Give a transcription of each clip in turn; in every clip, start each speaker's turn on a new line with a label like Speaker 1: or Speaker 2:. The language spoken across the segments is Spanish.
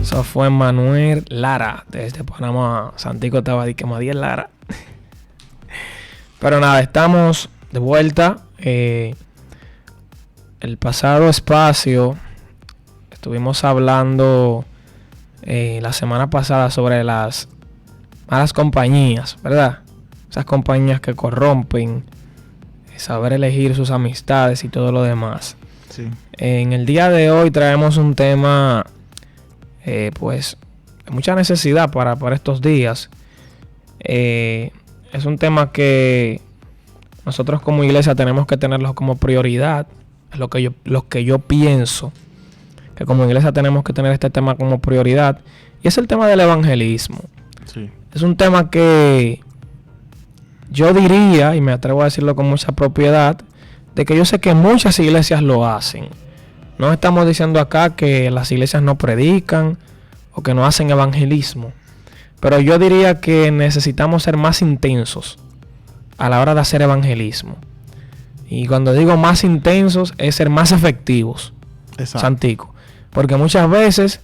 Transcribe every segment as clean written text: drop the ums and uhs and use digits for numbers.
Speaker 1: Eso fue Manuel Lara, desde Panamá. Santiago estaba de que Madiel Lara. Pero nada, estamos de vuelta. El pasado espacio estuvimos hablando la semana pasada sobre las malas compañías, ¿verdad? Esas compañías que corrompen, saber elegir sus amistades y todo lo demás.
Speaker 2: Sí.
Speaker 1: En el día de hoy traemos un tema pues de mucha necesidad para estos días. Es un tema que nosotros como iglesia tenemos que tenerlo como prioridad. Es lo que yo pienso, que como iglesia tenemos que tener este tema como prioridad, y es el tema del evangelismo.
Speaker 2: Sí.
Speaker 1: Es un tema que yo diría, y me atrevo a decirlo con mucha propiedad, de que yo sé que muchas iglesias lo hacen. No estamos diciendo acá que las iglesias no predican o que no hacen evangelismo, pero yo diría que necesitamos ser más intensos a la hora de hacer evangelismo. Y cuando digo más intensos, es ser más efectivos.
Speaker 2: Exacto.
Speaker 1: Santico. Porque muchas veces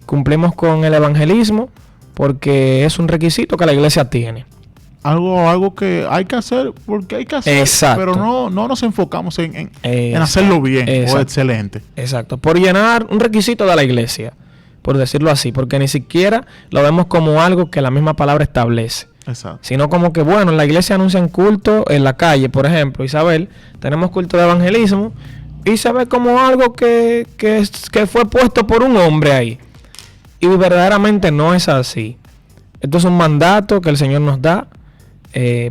Speaker 1: cumplimos con el evangelismo porque es un requisito que la iglesia tiene.
Speaker 2: Algo que hay que hacer porque hay que hacer.
Speaker 1: Exacto.
Speaker 2: Pero no nos enfocamos en hacerlo bien.
Speaker 1: Exacto.
Speaker 2: O excelente.
Speaker 1: Exacto. Por llenar un requisito de la iglesia, por decirlo así. Porque ni siquiera lo vemos como algo que la misma palabra establece.
Speaker 2: Exacto.
Speaker 1: Sino como que, bueno, en la iglesia anuncian culto en la calle, por ejemplo, Isabel, tenemos culto de evangelismo y se ve como algo que fue puesto por un hombre ahí. Y verdaderamente no es así. Esto es un mandato que el Señor nos da.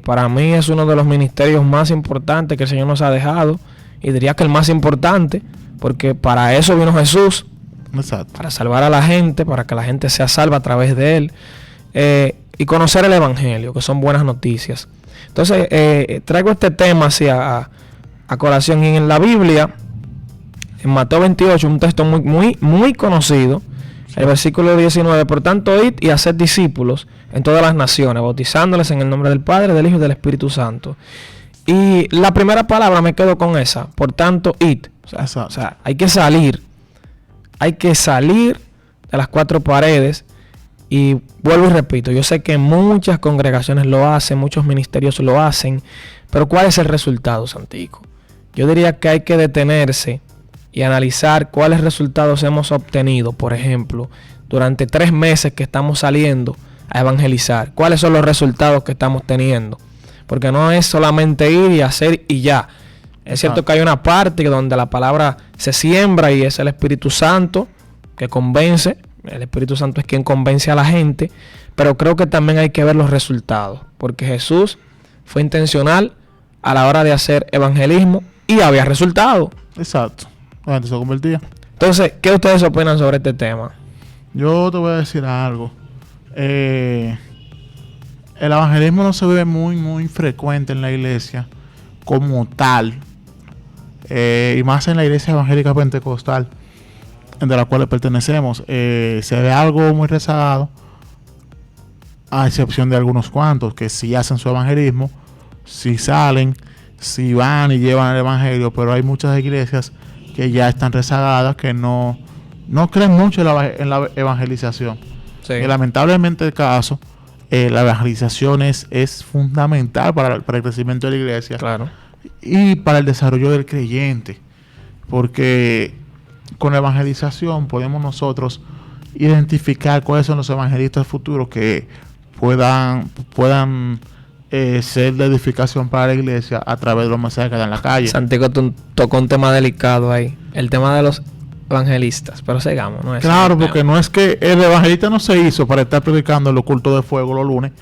Speaker 1: Para mí es uno de los ministerios más importantes que el Señor nos ha dejado. Y diría que el más importante, porque para eso vino Jesús.
Speaker 2: Exacto.
Speaker 1: Para salvar a la gente, para que la gente sea salva a través de Él. Y conocer el evangelio, que son buenas noticias. Entonces, traigo este tema así a colación. Y en la Biblia, en Mateo 28, un texto muy conocido, el versículo 19: por tanto, id y haced discípulos en todas las naciones, bautizándoles en el nombre del Padre, del Hijo y del Espíritu Santo. Y la primera palabra me quedo con esa: por tanto, id. O sea, hay que salir de las cuatro paredes. Y vuelvo y repito, yo sé que muchas congregaciones lo hacen, muchos ministerios lo hacen, pero ¿cuál es el resultado, Santico? Yo diría que hay que detenerse y analizar cuáles resultados hemos obtenido, por ejemplo, durante 3 meses que estamos saliendo a evangelizar. ¿Cuáles son los resultados que estamos teniendo? Porque no es solamente ir y hacer y ya. Es cierto que hay una parte donde la palabra se siembra y es el Espíritu Santo que convence. El Espíritu Santo es quien convence a la gente, pero creo que también hay que ver los resultados, porque Jesús fue intencional a la hora de hacer evangelismo y había resultados.
Speaker 2: Exacto. La gente se convertía.
Speaker 1: Entonces, ¿qué ustedes opinan sobre este tema?
Speaker 2: Yo te voy a decir algo. El evangelismo no se ve muy frecuente en la iglesia como tal, y más en la iglesia evangélica pentecostal, de la cual pertenecemos. Se ve algo muy rezagado, a excepción de algunos cuantos que sí hacen su evangelismo, sí salen, sí van y llevan el evangelio, pero hay muchas iglesias que ya están rezagadas, que no creen mucho en la evangelización.
Speaker 1: Sí.
Speaker 2: Y lamentablemente el caso, la evangelización es fundamental para el crecimiento de la iglesia.
Speaker 1: Claro.
Speaker 2: Y para el desarrollo del creyente, porque con la evangelización podemos nosotros identificar cuáles son los evangelistas futuros que puedan ser de edificación para la iglesia a través de los mensajes que dan en la calle.
Speaker 1: Santiago tocó un tema delicado ahí, el tema de los evangelistas, pero sigamos. No es
Speaker 2: claro, porque no es que el evangelista no se hizo para estar predicando en los cultos de fuego los lunes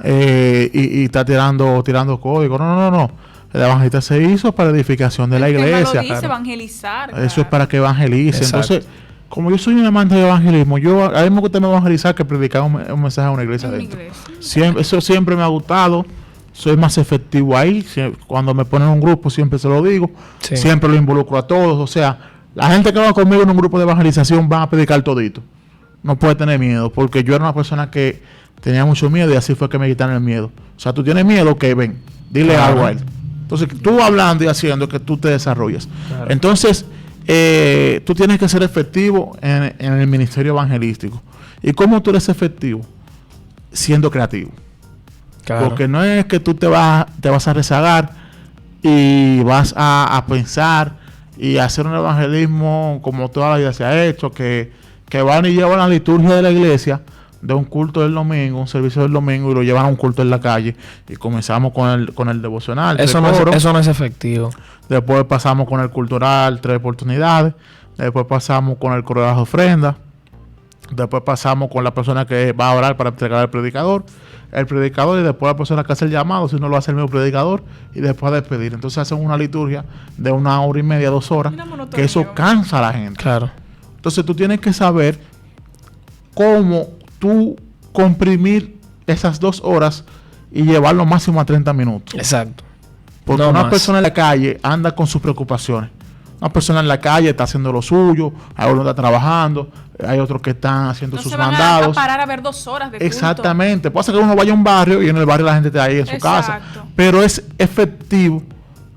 Speaker 2: y está tirando código. No. El evangelista se hizo para edificación de la iglesia.
Speaker 3: Dice, evangelizar.
Speaker 2: Eso es para que evangelice.
Speaker 1: Exacto.
Speaker 2: Entonces, como yo soy un amante de evangelismo, a mí me gusta evangelizar que predicar un mensaje a una iglesia adentro. Eso siempre me ha gustado. Soy más efectivo ahí. Cuando me ponen en un grupo, siempre se lo digo.
Speaker 1: Sí.
Speaker 2: Siempre lo involucro a todos. O sea, la gente que va conmigo en un grupo de evangelización va a predicar todito. No puede tener miedo, porque yo era una persona que tenía mucho miedo y así fue que me quitaron el miedo. O sea, tú tienes miedo, que ven, dile algo a él. Entonces, tú hablando y haciendo que tú te desarrolles. Claro. Entonces, tú tienes que ser efectivo en el ministerio evangelístico. ¿Y cómo tú eres efectivo? Siendo creativo.
Speaker 1: Claro.
Speaker 2: Porque no es que tú te vas a rezagar y vas a pensar y hacer un evangelismo como toda la vida se ha hecho, que van y llevan la liturgia de la iglesia de un culto del domingo, un servicio del domingo, y lo llevan a un culto en la calle y comenzamos con el devocional.
Speaker 1: Eso no es efectivo.
Speaker 2: Después pasamos con el cultural, 3 oportunidades. Después pasamos con el correo de las ofrendas. Después pasamos con la persona que va a orar para entregar al predicador. El predicador y después la persona que hace el llamado, si no lo hace el mismo predicador, y después despedir. Entonces hacen una liturgia de 1 hora y media, 2 horas, que eso cansa a la gente.
Speaker 1: Claro.
Speaker 2: Entonces tú tienes que saber cómo tú comprimir esas 2 horas y llevarlo máximo a 30 minutos.
Speaker 1: Exacto.
Speaker 2: Porque una persona en la calle anda con sus preocupaciones. Una persona en la calle está haciendo lo suyo, hay uno está trabajando, hay otros que están haciendo sus mandados.
Speaker 3: No se van a parar a ver 2 horas de culto.
Speaker 2: Exactamente. Pasa que uno vaya a un barrio y en el barrio la gente está ahí en su casa. Pero es efectivo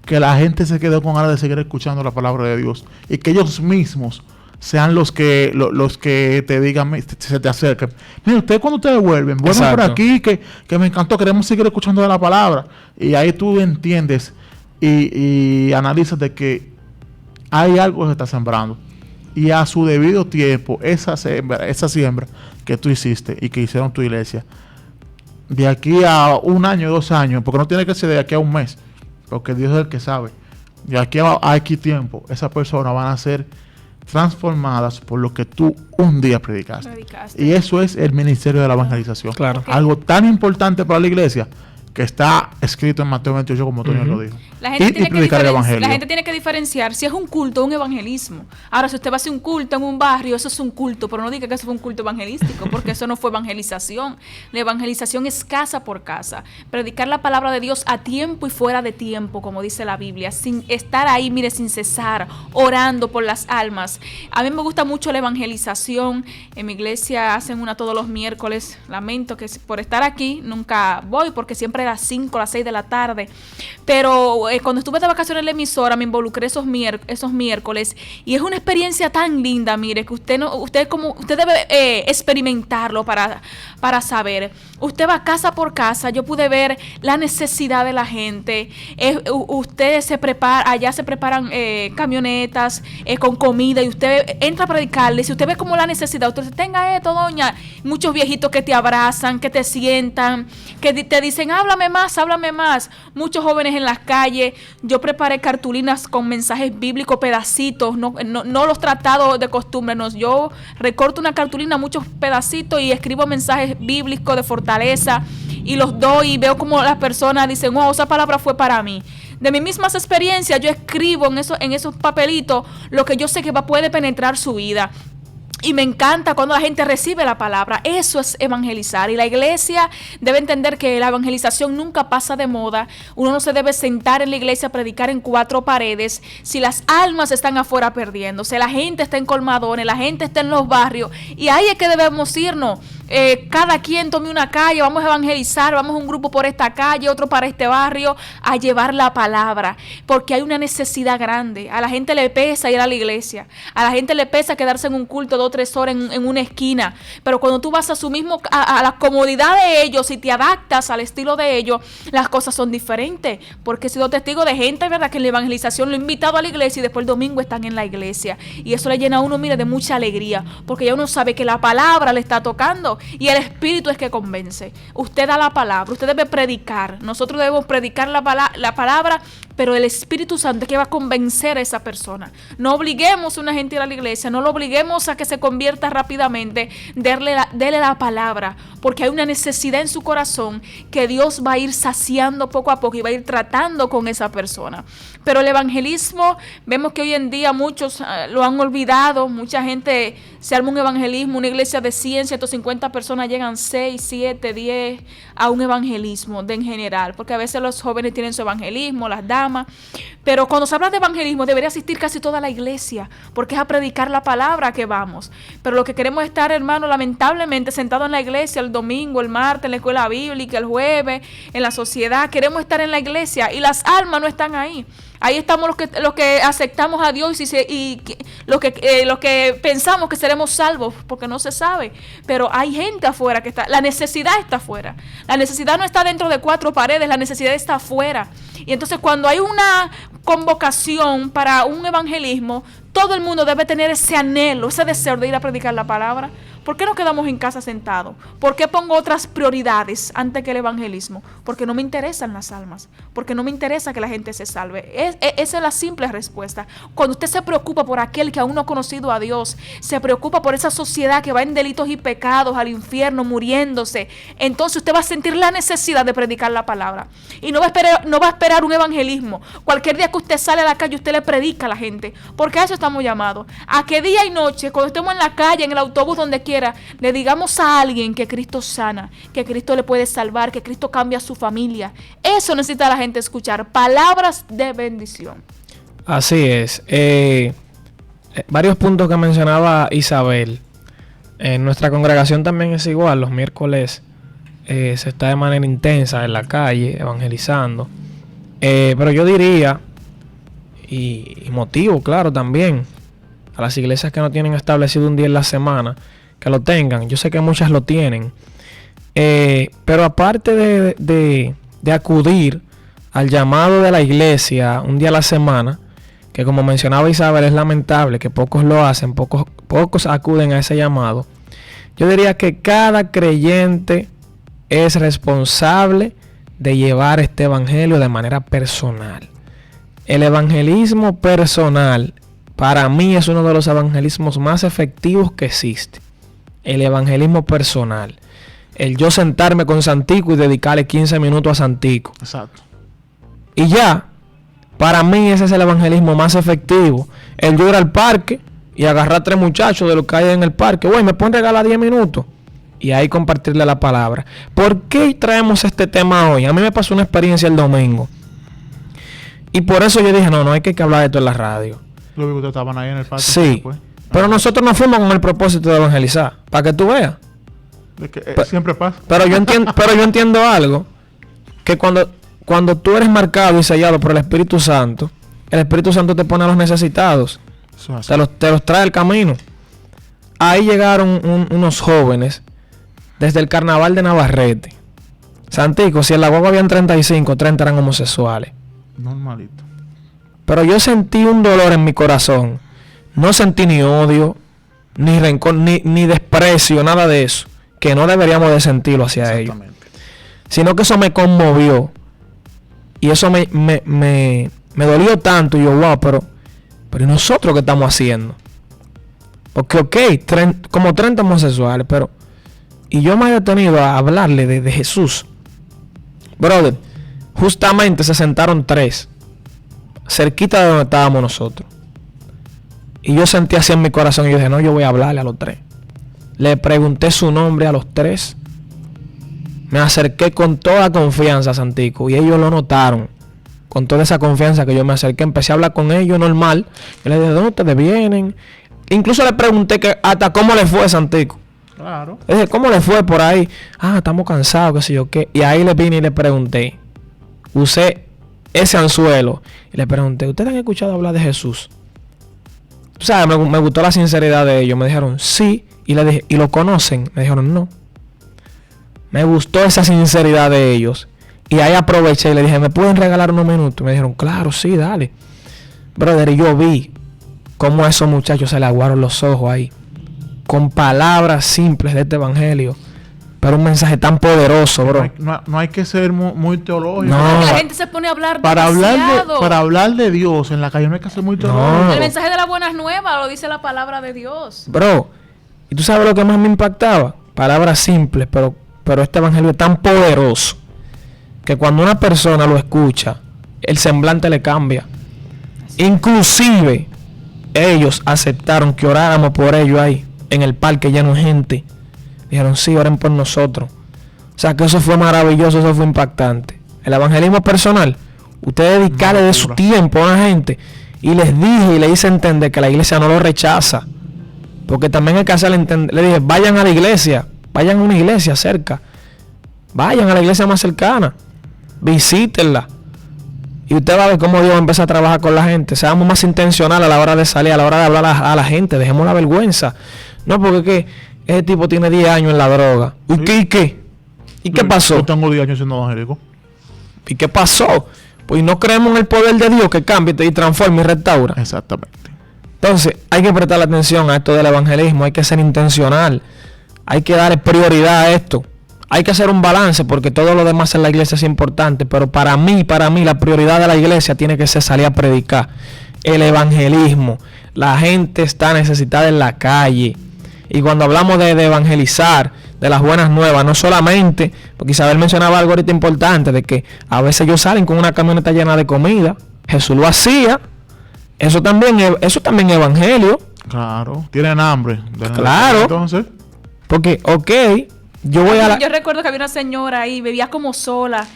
Speaker 2: que la gente se quede con ganas de seguir escuchando la palabra de Dios y que ellos mismos sean los que te digan, se te acerquen. Mira, ustedes cuando ustedes vuelven por aquí, que me encantó, queremos seguir escuchando de la palabra. Y ahí tú entiendes y analizas de que hay algo que se está sembrando. Y a su debido tiempo, esa siembra que tú hiciste y que hicieron tu iglesia, de aquí a 1 año, 2 años, porque no tiene que ser de aquí a 1 mes, porque Dios es el que sabe. De aquí a aquí tiempo, esas personas van a ser transformadas por lo que tú un día predicaste. Y eso es el ministerio de la evangelización.
Speaker 1: Claro.
Speaker 2: Algo tan importante para la iglesia que está escrito en Mateo 28, como Toño lo dijo.
Speaker 3: La gente,
Speaker 2: predicar el evangelio.
Speaker 3: La gente tiene que diferenciar si es un culto o un evangelismo. Ahora, si usted va a hacer un culto en un barrio, eso es un culto, pero no diga que eso fue un culto evangelístico, porque eso no fue evangelización. La evangelización es casa por casa. Predicar la palabra de Dios a tiempo y fuera de tiempo, como dice la Biblia, sin estar ahí, mire, sin cesar, orando por las almas. A mí me gusta mucho la evangelización. En mi iglesia hacen una todos los miércoles. Lamento que por estar aquí nunca voy, porque siempre a las 5, a las 6 de la tarde. Pero cuando estuve de vacaciones en la emisora, me involucré esos miércoles y es una experiencia tan linda, mire, que usted debe experimentarlo para saber. Usted va casa por casa, yo pude ver la necesidad de la gente. Ustedes allá se preparan camionetas con comida y usted entra a predicarles. Si usted ve como la necesidad, usted dice, tenga esto, doña. Muchos viejitos que te abrazan, que te sientan, que te dicen, háblame más. Muchos jóvenes en las calles. Yo preparé cartulinas con mensajes bíblicos, pedacitos, no los tratados de costumbre. No, yo recorto una cartulina, muchos pedacitos y escribo mensajes bíblicos de fortaleza y los doy y veo como las personas dicen, wow, esa palabra fue para mí. De mis mismas experiencias, yo escribo en esos papelitos lo que yo sé que puede penetrar su vida. Y me encanta cuando la gente recibe la palabra. Eso es evangelizar. Y la iglesia debe entender que la evangelización nunca pasa de moda. Uno no se debe sentar en la iglesia a predicar en 4 paredes si las almas están afuera perdiéndose. La gente está en colmadones, la gente está en los barrios. Y ahí es que debemos irnos. Cada quien tome una calle, vamos a evangelizar, vamos a un grupo por esta calle, otro para este barrio, a llevar la palabra, porque hay una necesidad grande. A la gente le pesa ir a la iglesia, a la gente le pesa quedarse en un culto 2 o 3 horas en una esquina, pero cuando tú vas a la comodidad de ellos y te adaptas al estilo de ellos, las cosas son diferentes, porque he sido testigo de gente, ¿verdad?, que en la evangelización lo he invitado a la iglesia y después el domingo están en la iglesia, y eso le llena a uno, mire, de mucha alegría, porque ya uno sabe que la palabra le está tocando. Y el Espíritu es que convence. Usted da la palabra, usted debe predicar. Nosotros debemos predicar la palabra, pero el Espíritu Santo es que va a convencer a esa persona. No obliguemos a una gente a ir a la iglesia, no lo obliguemos a que se convierta rápidamente. Dele la palabra, porque hay una necesidad en su corazón que Dios va a ir saciando poco a poco y va a ir tratando con esa persona. Pero el evangelismo, vemos que hoy en día muchos lo han olvidado. Mucha gente se arma un evangelismo, una iglesia de 100, 150 personas, llegan 6, 7, 10 a un evangelismo en general, porque a veces los jóvenes tienen su evangelismo, las damas, pero cuando se habla de evangelismo debería asistir casi toda la iglesia, porque es a predicar la palabra que vamos. Pero lo que queremos es estar, hermano, lamentablemente sentados en la iglesia el domingo, el martes, en la escuela bíblica, el jueves, en la sociedad. Queremos estar en la iglesia y las almas no están ahí. Ahí estamos los que aceptamos a Dios los que pensamos que seremos salvos, porque no se sabe. Pero hay gente afuera que está, la necesidad está afuera. La necesidad no está dentro de cuatro paredes, la necesidad está afuera. Y entonces cuando hay una convocación para un evangelismo, todo el mundo debe tener ese anhelo, ese deseo de ir a predicar la palabra. ¿Por qué nos quedamos en casa sentados? ¿Por qué pongo otras prioridades antes que el evangelismo? Porque no me interesan las almas. Porque no me interesa que la gente se salve. Esa es la simple respuesta. Cuando usted se preocupa por aquel que aún no ha conocido a Dios, se preocupa por esa sociedad que va en delitos y pecados al infierno, muriéndose, entonces usted va a sentir la necesidad de predicar la palabra. Y no va a esperar un evangelismo. Cualquier día que usted sale a la calle, usted le predica a la gente. Porque a eso estamos llamados. A que día y noche, cuando estemos en la calle, en el autobús, donde quiera, le digamos a alguien que Cristo sana, que Cristo le puede salvar, que Cristo cambia a su familia. Eso necesita la gente escuchar, palabras de bendición.
Speaker 1: Así es. Varios puntos que mencionaba Isabel. En nuestra congregación también es igual. Los miércoles se está de manera intensa en la calle evangelizando. Pero yo diría, y motivo, claro, también a las iglesias que no tienen establecido un día en la semana, que lo tengan. Yo sé que muchas lo tienen. Pero aparte de acudir al llamado de la iglesia un día a la semana, que como mencionaba Isabel, es lamentable que pocos lo hacen, pocos acuden a ese llamado. Yo diría que cada creyente es responsable de llevar este evangelio de manera personal. El evangelismo personal, para mí, es uno de los evangelismos más efectivos que existe. El evangelismo personal. El yo sentarme con Santico y dedicarle 15 minutos a Santico.
Speaker 2: Exacto.
Speaker 1: Y ya, para mí ese es el evangelismo más efectivo. El yo ir al parque y agarrar 3 muchachos de los que hay en el parque. Güey, me pueden regalar 10 minutos. Y ahí compartirle la palabra. ¿Por qué traemos este tema hoy? A mí me pasó una experiencia el domingo. Y por eso yo dije, no hay que hablar de esto en la radio.
Speaker 2: Lo vi que ustedes estaban ahí en el parque.
Speaker 1: Sí. Pero nosotros nos fuimos con el propósito de evangelizar. Para que tú veas.
Speaker 2: Siempre pasa.
Speaker 1: Pero yo entiendo algo. Que cuando tú eres marcado y sellado por el Espíritu Santo, el Espíritu Santo te pone a los necesitados. Te los trae al camino. Ahí llegaron unos jóvenes desde el carnaval de Navarrete. Santico, si en la guagua habían 35, 30 eran homosexuales.
Speaker 2: Normalito.
Speaker 1: Pero yo sentí un dolor en mi corazón. No sentí ni odio, ni rencor, ni desprecio, nada de eso. Que no deberíamos de sentirlo hacia ellos. Sino que eso me conmovió. Y eso me dolió tanto. Y yo, wow, pero ¿y nosotros qué estamos haciendo? Porque, como 30 homosexuales, pero... Y yo me he detenido a hablarle de Jesús. Brother, justamente se sentaron 3. Cerquita de donde estábamos nosotros. Y yo sentí así en mi corazón. Y yo dije, no, yo voy a hablarle a los 3. Le pregunté su nombre a los 3. Me acerqué con toda confianza a Santico. Y ellos lo notaron. Con toda esa confianza que yo me acerqué. Empecé a hablar con ellos normal. Y les dije, ¿de dónde ustedes vienen? Incluso le pregunté que hasta cómo le fue a Santico.
Speaker 2: Claro.
Speaker 1: Le dije, ¿cómo le fue por ahí? Estamos cansados, qué sé yo qué. Y ahí le vine y le pregunté. Usé ese anzuelo. Y le pregunté, ¿ustedes han escuchado hablar de Jesús? Tú sabes, me gustó la sinceridad de ellos. Me dijeron, sí. Y le dije, ¿y lo conocen? Me dijeron, no. Me gustó esa sinceridad de ellos. Y ahí aproveché y le dije, ¿me pueden regalar unos minutos? Me dijeron, claro, sí, dale. Brother, y yo vi cómo a esos muchachos se le aguaron los ojos ahí. Con palabras simples de este evangelio. Pero un mensaje tan poderoso, bro.
Speaker 2: No hay que ser muy teológico.
Speaker 1: No.
Speaker 3: La gente se pone a hablar
Speaker 2: para hablar de Dios en la calle no hay que ser muy teológico.
Speaker 3: El mensaje de las buenas nuevas lo dice la palabra de Dios.
Speaker 1: Bro, ¿y tú sabes lo que más me impactaba? Palabras simples, pero este evangelio es tan poderoso que cuando una persona lo escucha, el semblante le cambia. Inclusive, ellos aceptaron que oráramos por ellos ahí, en el parque lleno de gente. Dijeron, sí, oren por nosotros. O sea, que eso fue maravilloso, eso fue impactante. El evangelismo personal, usted dedicarle de su tiempo a una gente. Y les dije y le hice entender que la iglesia no lo rechaza. Porque también hay que hacerle entender. Le dije, vayan a la iglesia, vayan a una iglesia cerca. Vayan a la iglesia más cercana. Visítenla. Y usted va a ver cómo Dios empieza a trabajar con la gente. Seamos más intencionales a la hora de salir, a la hora de hablar a la gente. Dejemos la vergüenza. No, porque es que ese tipo tiene 10 años en la droga. ¿Y
Speaker 2: Sí.
Speaker 1: qué? ¿Y qué? ¿Y qué pasó?
Speaker 2: Yo tengo 10 años siendo evangélico.
Speaker 1: ¿Y qué pasó? Pues no creemos en el poder de Dios que cambie y transforme y restaura.
Speaker 2: Exactamente.
Speaker 1: Entonces, hay que prestar atención a esto del evangelismo. Hay que ser intencional. Hay que darle prioridad a esto. Hay que hacer un balance porque todo lo demás en la iglesia es importante. Pero para mí, la prioridad de la iglesia tiene que ser salir a predicar. El evangelismo. La gente está necesitada en la calle. Y cuando hablamos de evangelizar, de las buenas nuevas, no solamente, porque Isabel mencionaba algo ahorita importante, de que a veces ellos salen con una camioneta llena de comida. Jesús lo hacía. Eso también es evangelio.
Speaker 2: Claro. Tienen hambre.
Speaker 1: Claro.
Speaker 2: Entonces,
Speaker 1: Porque, yo voy a la...
Speaker 3: Yo recuerdo que había una señora ahí, bebía como sola.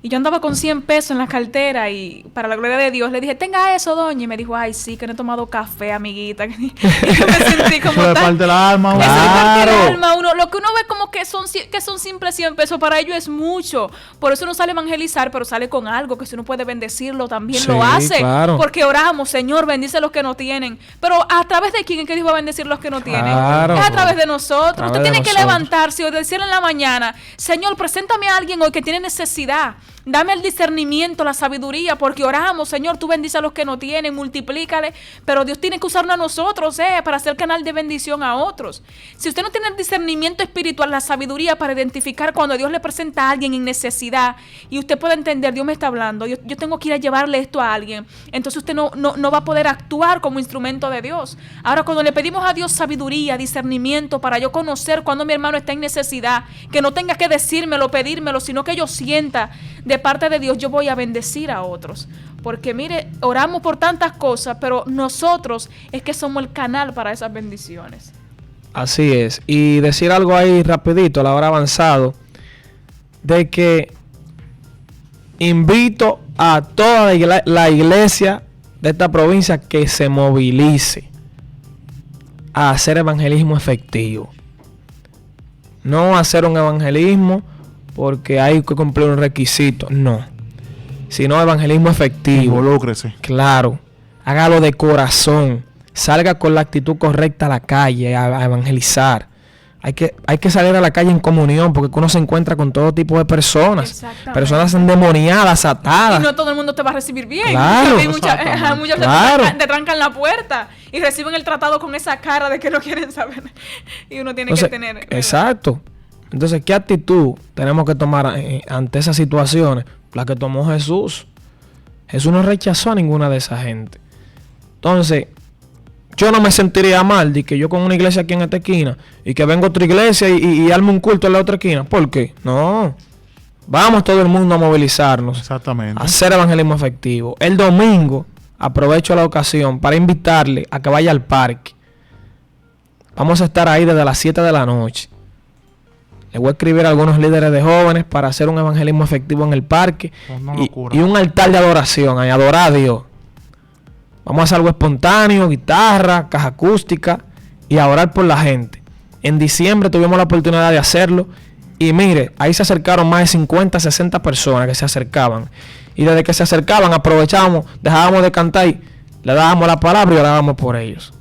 Speaker 3: Y yo andaba con 100 pesos en la cartera y para la gloria de Dios le dije, tenga eso, doña. Y me dijo, ay, sí, que no he tomado café, amiguita. Y yo me sentí como
Speaker 2: eso le
Speaker 3: tan...
Speaker 2: parte el alma.
Speaker 3: Eso le parte el
Speaker 1: Claro.
Speaker 3: alma a uno. Lo que uno ve como que son simples 100 pesos, para ellos es mucho. Por eso uno sale a evangelizar, pero sale con algo que si uno puede bendecirlo, también
Speaker 1: Sí,
Speaker 3: lo hace.
Speaker 1: claro.
Speaker 3: Porque oramos, Señor, bendice los que no tienen. Pero ¿a través de quién es que Dios va a bendecir los que no tienen?
Speaker 1: Claro.
Speaker 3: Es a través de nosotros.
Speaker 1: A través
Speaker 3: Usted
Speaker 1: de
Speaker 3: tiene que
Speaker 1: nosotros.
Speaker 3: levantarse o decirle en la mañana, Señor, preséntame a alguien hoy que tiene necesidad. Dame el discernimiento, la sabiduría, porque oramos, Señor, tú bendices a los que no tienen, multiplícale, pero Dios tiene que usarnos a nosotros, para ser canal de bendición a otros. Si usted no tiene el discernimiento espiritual, la sabiduría para identificar cuando Dios le presenta a alguien en necesidad, y usted puede entender, Dios me está hablando, yo tengo que ir a llevarle esto a alguien, entonces usted no va a poder actuar como instrumento de Dios. Ahora, cuando le pedimos a Dios sabiduría, discernimiento, para yo conocer cuando mi hermano está en necesidad, que no tenga que decírmelo, pedírmelo, sino que yo sienta de parte de Dios, yo voy a bendecir a otros. Porque mire, oramos por tantas cosas, pero nosotros es que somos el canal para esas bendiciones.
Speaker 1: Así es. Y decir algo ahí rapidito, a la hora avanzado, de que invito a toda la iglesia de esta provincia que se movilice a hacer evangelismo efectivo. No hacer un evangelismo porque hay que cumplir un requisito, no. Sino evangelismo efectivo.
Speaker 2: involúcrese.
Speaker 1: Claro, hágalo de corazón. Salga con la actitud correcta a la calle a evangelizar. Hay que salir a la calle en comunión porque uno se encuentra con todo tipo de personas.
Speaker 3: Exactamente.
Speaker 1: Personas endemoniadas, atadas.
Speaker 3: Y no todo el mundo te va a recibir bien.
Speaker 1: Claro.
Speaker 3: Hay muchas
Speaker 1: Claro.
Speaker 3: te trancan la puerta y reciben el tratado con esa cara de que no quieren saber. Y uno tiene
Speaker 1: Entonces,
Speaker 3: que tener...
Speaker 1: exacto. Entonces, ¿qué actitud tenemos que tomar ante esas situaciones? La que tomó Jesús. Jesús no rechazó a ninguna de esa gente. Entonces, yo no me sentiría mal de que yo con una iglesia aquí en esta esquina y que venga otra iglesia y arme un culto en la otra esquina. ¿Por qué? No. Vamos todo el mundo a movilizarnos.
Speaker 2: Exactamente.
Speaker 1: A hacer evangelismo efectivo. El domingo aprovecho la ocasión para invitarle a que vaya al parque. Vamos a estar ahí desde las 7 de la noche. Le voy a escribir a algunos líderes de jóvenes para hacer un evangelismo efectivo en el parque.
Speaker 2: Una
Speaker 1: Y
Speaker 2: locura.
Speaker 1: un altar de adoración, ahí adorar a Dios. Vamos a hacer algo espontáneo, guitarra, caja acústica y a orar por la gente. En diciembre tuvimos la oportunidad de hacerlo y mire, ahí se acercaron más de 50, 60 personas que se acercaban. Y desde que se acercaban aprovechábamos, dejábamos de cantar y le dábamos la palabra y orábamos por ellos.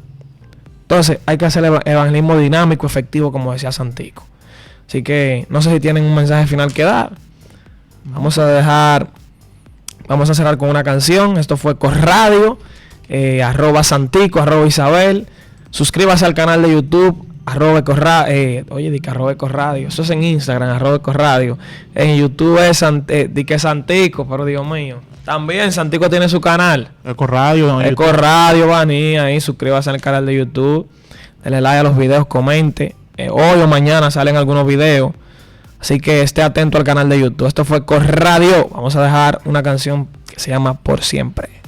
Speaker 1: Entonces hay que hacer evangelismo dinámico, efectivo, como decía Santico. Así que no sé si tienen un mensaje final que dar. Vamos a cerrar con una canción. Esto fue Corradio, @Santico, @Isabel. Suscríbase al canal de YouTube, @Corradio. Eso es en Instagram, @Corradio. En YouTube es Santico, pero Dios mío. También Santico tiene su canal.
Speaker 2: Ecorradio.
Speaker 1: Ecorradio, Vanía, ahí suscríbase al canal de YouTube. Dele like a los videos, comente. Hoy o mañana salen algunos videos. Así que esté atento al canal de YouTube. Esto fue Corradio. Vamos a dejar una canción que se llama Por Siempre.